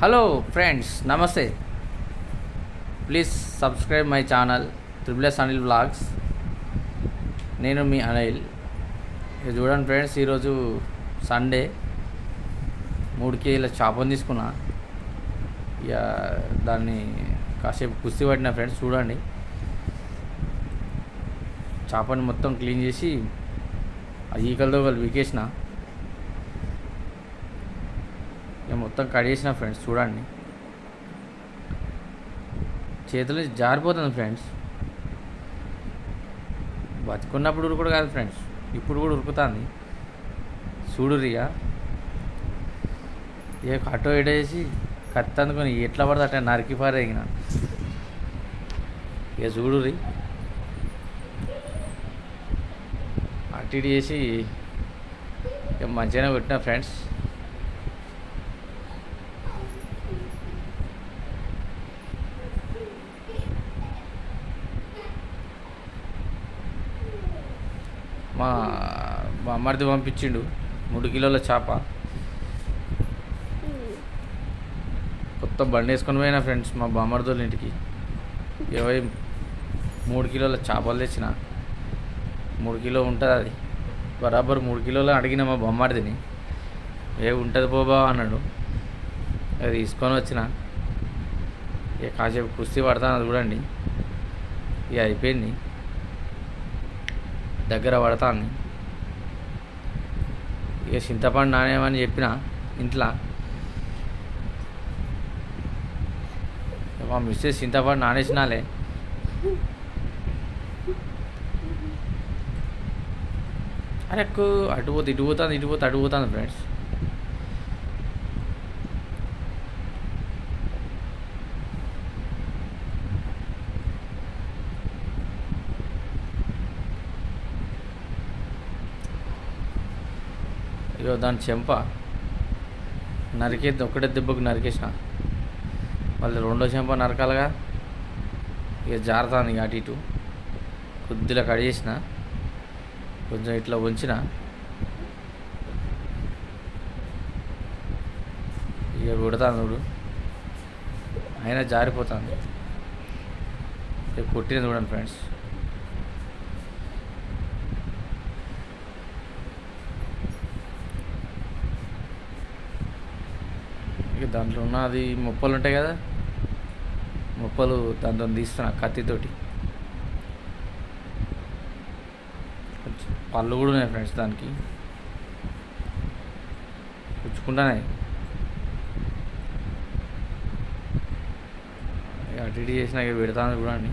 Hello friends, నమస్తే. Please subscribe my channel triple Anil vlogs. నేను మీ అనిల్. ఇది చూడండి ఫ్రెండ్స్, ఈరోజు సండే 3 కేజీల చేపను తీసుకున్నా. ఇక దాన్ని కాసేపు కుస్తీ పట్టిన ఫ్రెండ్స్. చూడండి, చేపని మొత్తం క్లీన్ చేసి ఆ ఈకలతో వీకేసిన, ఇక మొత్తం కడిగేసిన ఫ్రెండ్స్. చూడండి, చేతులు జారిపోతుంది ఫ్రెండ్స్. బతుకున్నప్పుడు ఉరుకుడు కాదు ఫ్రెండ్స్, ఇప్పుడు కూడా ఉరుకుతుంది. చూడురిగా ఇక కట్టో ఎడేసి కత్తి అందుకొని ఎట్లా పడితే అట్లా నరికి పారేగిన. ఇక చూడురి, అటు ఇటు చేసి ఇక మంచిగానే కొట్టిన ఫ్రెండ్స్. మా అమ్మడిది పంపించిండు 3 కిలోల చేప. కొత్త బండి వేసుకొని పోయినా ఫ్రెండ్స్ మా బామ్మడిదోళ్ళ ఇంటికి. 3 కిలోల చేపలు తెచ్చిన. 3 కిలో ఉంటుంది అది, బరాబర్ 3 కిలోలు అడిగిన మా బామ్మడిదిని. ఉంటుంది పోబా అన్నాడు. అది తీసుకొని వచ్చిన. ఇక కాసేపు కుస్తీ పడతాను, అది చూడండి. ఇక అయిపోయింది, దగ్గర పడతాను. ఇక చింతపండు నానేమని చెప్పిన ఇంట్లో. మా మిస్సెస్ చింతపండు నానేసినాలే. అరే అటు పోతే ఇటు పోతుంది, ఇటు పోతే అటు పోతుంది ఫ్రెండ్స్. ఇక దాని చెంప నరికేది ఒకటే దెబ్బకు నరికేసిన. మళ్ళీ రెండో చెంప నరకాలిగా. ఇక జారుతాను, ఇక అటు ఇటు కొద్దిగా కడిగేసిన, కొంచెం ఇట్లా ఉంచిన. ఇక కొడతాను చూడు, అయినా జారిపోతాను. ఇక కొట్టిన చూడండి ఫ్రెండ్స్. దాంట్లో ఉన్నది ముప్పలు ఉంటాయి కదా, ముప్పలు దాంతో తీస్తున్నా కత్తితోటి. పళ్ళు కూడా ఉన్నాయి ఫ్రెండ్స్, దానికి పుచ్చుకుంటానే. అటు ఇటు చేసినా ఇక పెడతాను చూడండి.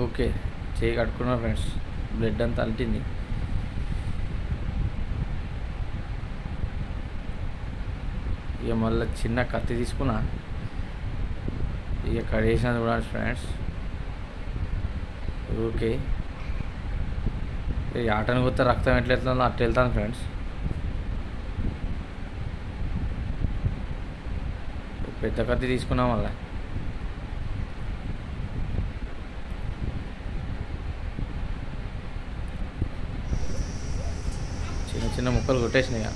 ఓకే, చేయి కట్టుకున్నా ఫ్రెండ్స్. బ్లడ్ అంతా అల్టింది. ఇక మళ్ళీ చిన్న కత్తి తీసుకున్నా. ఇక కడిగేసిన చూడండి ఫ్రెండ్స్. ఓకే, ఈ ఆటను కొత్త రక్తం ఎట్లా వెళ్తుందో అట్లా వెళ్తాను ఫ్రెండ్స్. పెద్ద కత్తి తీసుకున్నాం మళ్ళీ. చిన్న చిన్న ముక్కలు కొట్టేసినాయి.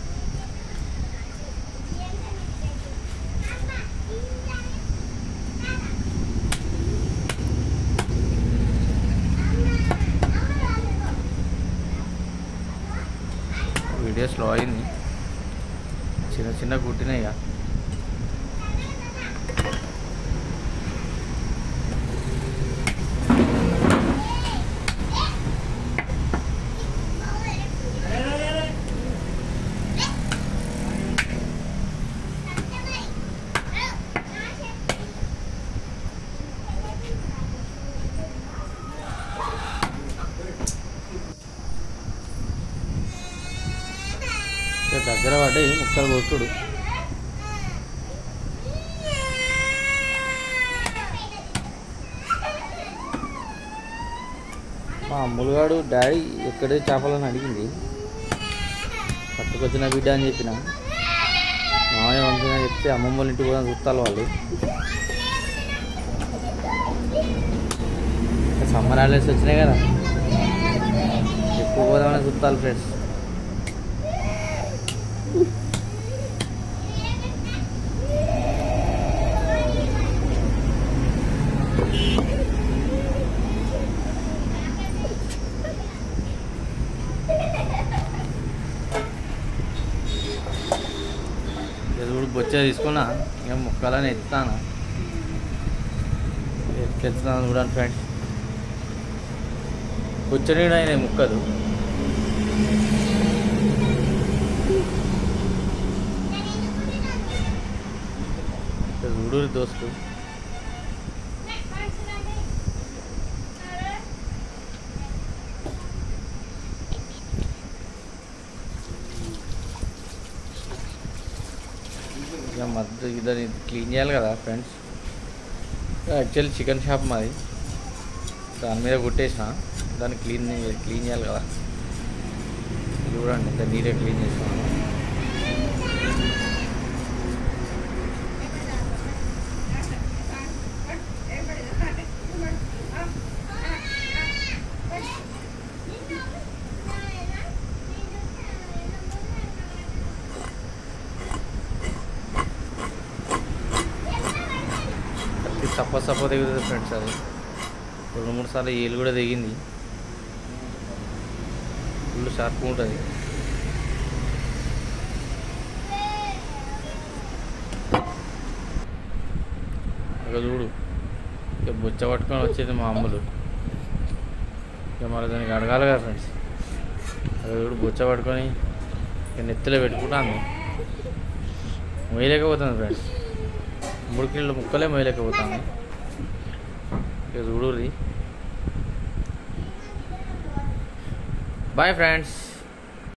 వీడియో స్లో అయింది, చిన్న చిన్న కుట్టినాయి. దగ్గర పడ్డాయి ముక్కలు కొట్టుడు. మా అమ్ములుగాడు డాడీ ఎక్కడే చేపలని అడిగింది. పట్టుకొచ్చిన బిడ్డ అని చెప్పిన. మామయ్య పంపిన చెప్తే అమ్మమ్మ వాళ్ళ ఇంటికి పోదాం చూస్తారు వాళ్ళు. సమ్మర్ హాలిడేస్ వచ్చినాయి కదా, ఎక్కువ ఎప్పుడు పోదామని చూస్తాను ఫ్రెండ్స్. ఎదురు బొచ్చ తీసుకున్నా ఏం ముక్కలని ఎత్తాను చూడండి ఫ్రెండ్స్. బొచ్చనీడు అయిన ముక్కలు చూడూరి దోస్తులు. ఇక మధ్య దాన్ని క్లీన్ చేయాలి కదా ఫ్రెండ్స్. యాక్చువల్లీ చికెన్ షాప్ మాది, దాని మీద కొట్టేసిన దాన్ని క్లీన్ చేయాలి కదా. చూడండి ఇంత నీట్గా క్లీన్ చేసాను. సప్ప దిగుతుంది ఫ్రెండ్స్. అది 2-3 సార్లు ఏలు కూడా దిగింది. ఫుల్ షార్ప్ ఉంటుంది. ఇక చూడు, ఇక బొచ్చ పట్టుకొని వచ్చేది మా అమ్ములు. ఇక మరి దానికి అడగాలి కదా ఫ్రెండ్స్. అక్కడ చూడు బొచ్చ పట్టుకొని ఇక నెత్తిలో పెట్టుకుంటాను. మొయ్యలేకపోతుంది ఫ్రెండ్స్. 3 కిలోల ముక్కలే మొయ్యలేకపోతాను. ఇక చూడుర్రి. Boy friends.